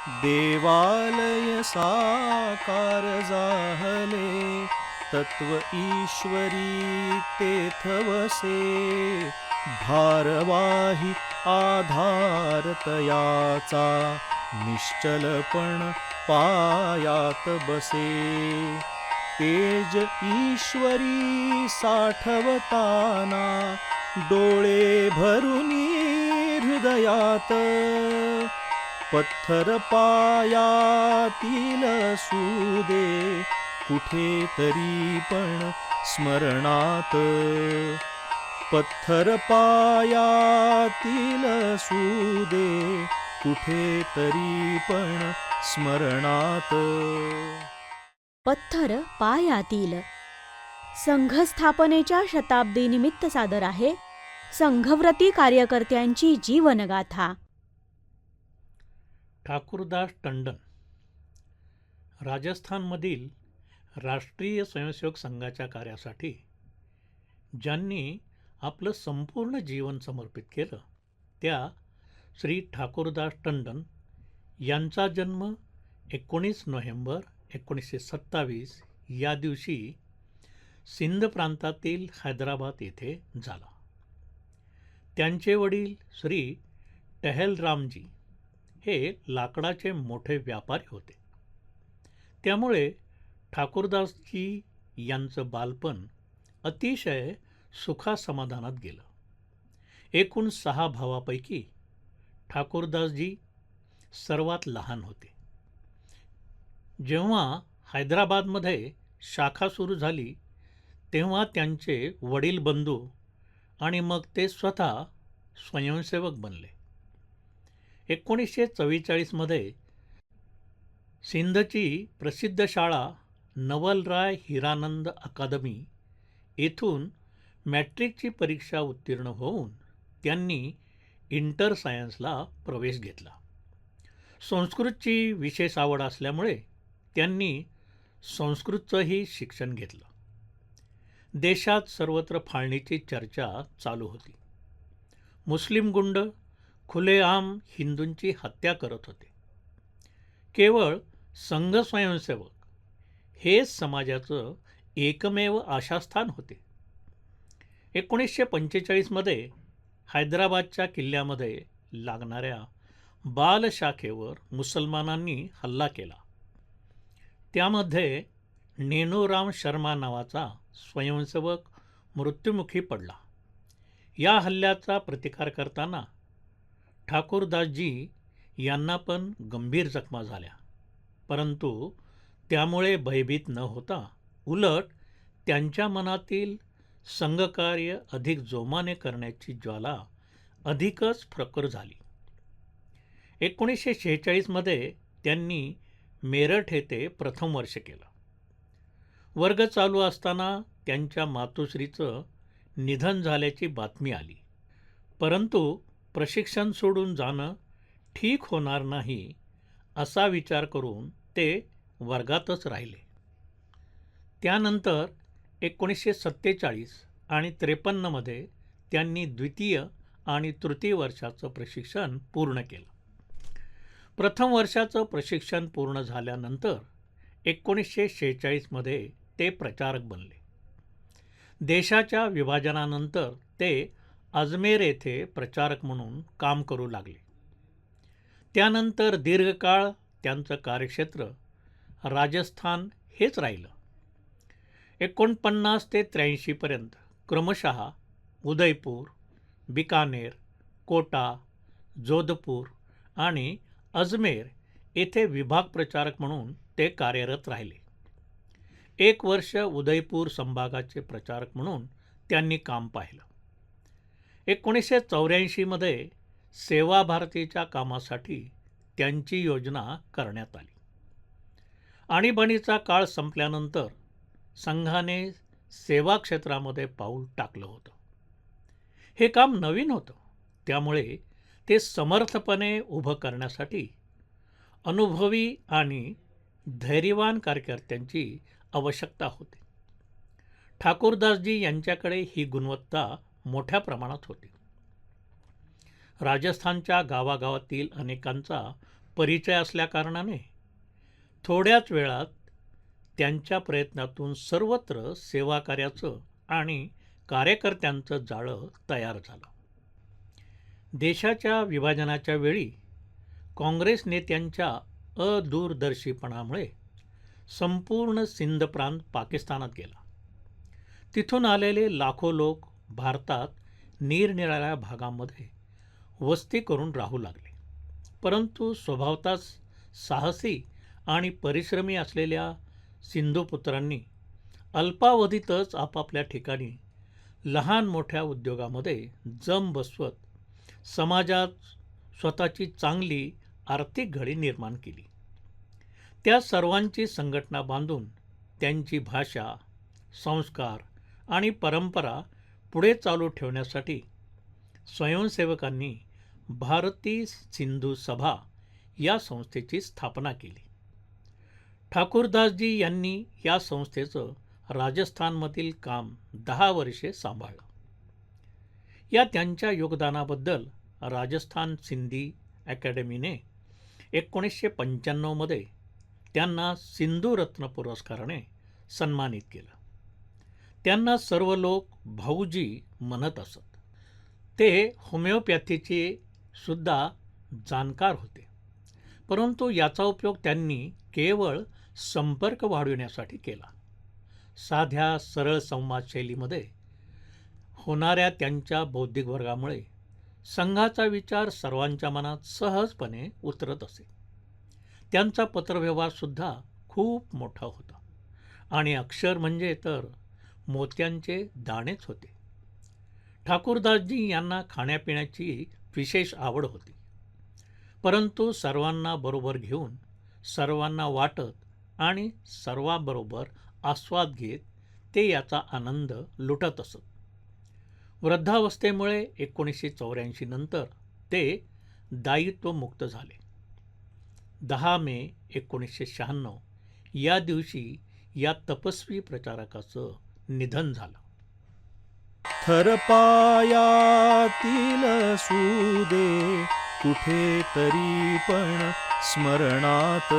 देवालय साकार जाहले, तत्व ईश्वरी तेथ वसे. भारवाही आधार तयाचा, निश्चलपण पायात बसे. तेज ईश्वरी साठवताना, डोळे भरुनी हृदयात. पत्थर पायातील सुदे, कुठेतरी पण स्मरणात. पत्थर पायातील सुदे, कुठेतरी पण स्मरणात. पत्थर पायातील. संघस्थापनेच्या शताब्दीनिमित्त सादर आहे संघव्रती कार्यकर्त्यांची जीवनगाथा. ठाकूरदास टंडन राजस्थानमधील राष्ट्रीय स्वयंसेवक संघाच्या कार्यासाठी ज्यांनी आपलं संपूर्ण जीवन समर्पित केलं, त्या श्री ठाकूरदास टंडन यांचा जन्म 19 नोव्हेंबर 1927 या दिवशी सिंध प्रांतातील हैदराबाद येथे झाला. त्यांचे वडील श्री टहलरामजी हे लाकडाचे मोठे व्यापारी होते. त्यामुळे ठाकूरदासजी यांचं बालपण अतिशय सुखासमाधानात गेलं. एकूण 6 भावापैकी ठाकूरदासजी सर्वात लहान होते. जेव्हा हैदराबादमध्ये शाखा सुरू झाली, तेव्हा त्यांचे वडील बंधू आणि मग ते स्वतः स्वयंसेवक बनले. 1944 सिंधची प्रसिद्ध शाळा नवलराय हिरानंद अकादमी येथून मॅट्रिकची परीक्षा उत्तीर्ण होऊन त्यांनी इंटर सायन्सला प्रवेश घेतला. संस्कृतची विशेष आवड असल्यामुळे त्यांनी संस्कृतचंही शिक्षण घेतलं. देशात सर्वत्र फाळणीची चर्चा चालू होती. मुस्लिम गुंड खुलेआम हिंदूंची हत्या करत होते. केवळ संघ स्वयंसेवक हेच समाजाचं एकमेव आशास्थान होते. 1945 हैदराबादच्या किल्ल्यामध्ये लागणाऱ्या बालशाखेवर मुसलमानांनी हल्ला केला. त्यामध्ये नेनोराम शर्मा नावाचा स्वयंसेवक मृत्युमुखी पडला. या हल्ल्याचा प्रतिकार करताना ठाकूरदासजी यांना पण गंभीर जखमा झाल्या, परंतु त्यामुळे भयभीत न होता उलट त्यांच्या मनातील संघकार्य अधिक जोमाने करण्याची ज्वाला अधिकच प्रखर झाली. 1946 त्यांनी मेरठ येथे प्रथम वर्ष केलं. वर्ग चालू असताना त्यांच्या मातोश्रीचं निधन झाल्याची बातमी आली, परंतु प्रशिक्षण सोडून जाणं ठीक होणार नाही असा विचार करून ते वर्गातच राहिले. त्यानंतर 1947 आणि 53 त्यांनी द्वितीय आणि तृतीय वर्षाचं प्रशिक्षण पूर्ण केलं. प्रथम वर्षाचं प्रशिक्षण पूर्ण झाल्यानंतर 1946 ते प्रचारक बनले. देशाच्या विभाजनानंतर ते अजमेर येथे प्रचारक म्हणून काम करू लागले. त्यानंतर दीर्घकाळ त्यांचं कार्यक्षेत्र राजस्थान हेच राहिलं. 49 ते 83 क्रमशः उदयपूर, बिकानेर, कोटा, जोधपूर आणि अजमेर येथे विभाग प्रचारक म्हणून ते कार्यरत राहिले. 1 वर्ष उदयपूर संभागाचे प्रचारक म्हणून त्यांनी काम पाहिलं. 1984 सेवा भारतीच्या कामासाठी त्यांची योजना करण्यात आली. आणीबाणीचा काळ संपल्यानंतर संघाने सेवा क्षेत्रामध्ये पाऊल टाकलं होतं. हे काम नवीन होतं, त्यामुळे ते समर्थपणे उभं करण्यासाठी अनुभवी आणि धैर्यवान कार्यकर्त्यांची आवश्यकता होती. ठाकूरदासजी यांच्याकडे ही गुणवत्ता मोठ्या प्रमाणात होती. राजस्थानच्या गावागावातील अनेकांचा परिचय असल्याकारणाने थोड्याच वेळात त्यांच्या प्रयत्नातून सर्वत्र सेवाकार्याचं आणि कार्यकर्त्यांचं जाळं तयार झालं. देशाच्या विभाजनाच्या वेळी काँग्रेस नेत्यांच्या अदूरदर्शीपणामुळे संपूर्ण सिंध प्रांत पाकिस्तानात गेला. तिथून आलेले लाखो लोक भारतात निरनिराळ्या भागांमध्ये वस्ती करून राहू लागले. परंतु स्वभावताच साहसी आणि परिश्रमी असलेल्या सिंधुपुत्रांनी अल्पावधीतच आपापल्या ठिकाणी लहान मोठ्या उद्योगामध्ये जम बसवत समाजात स्वतःची चांगली आर्थिक घडी निर्माण केली. त्या सर्वांची संघटना बांधून त्यांची भाषा, संस्कार आणि परंपरा पुढे चालू ठेवण्यासाठी स्वयंसेवकांनी भारती सिंधू सभा या संस्थेची स्थापना केली. ठाकूरदासजी यांनी या संस्थेचं राजस्थानमधील काम 10 वर्षे सांभाळलं. या त्यांच्या योगदानाबद्दल राजस्थान सिंधी अकॅडमीने 1995 मध्ये त्यांना सिंधू रत्न पुरस्काराने सन्मानित केलं. त्यांना सर्व लोक भाऊजी म्हणत असत. ते होमिओपॅथीचे सुद्धा जाणकार होते, परंतु याचा उपयोग त्यांनी केवळ संपर्क वाढविण्यासाठी केला. साध्या सरळ संवाद शैलीमध्ये होणाऱ्या त्यांच्या बौद्धिक वर्गामुळे संघाचा विचार सर्वांच्या मनात सहजपणे उतरत असे. त्यांचा पत्रव्यवहारसुद्धा खूप मोठा होता आणि अक्षर म्हणजे तर मोत्यांचे दाणेच होते. ठाकूरदासजी यांना खाण्यापिण्याची विशेष आवड होती, परंतु सर्वांना बरोबर घेऊन, सर्वांना वाटत आणि सर्वांबरोबर आस्वाद घेत ते याचा आनंद लुटत असत. वृद्धावस्थेमुळे 1984 नंतर ते दायित्वमुक्त झाले. 10 मे 1996 या दिवशी या तपस्वी प्रचारकाचं निधन झालं. थरपायातील सुदे कुठे तरी पण स्मरणात.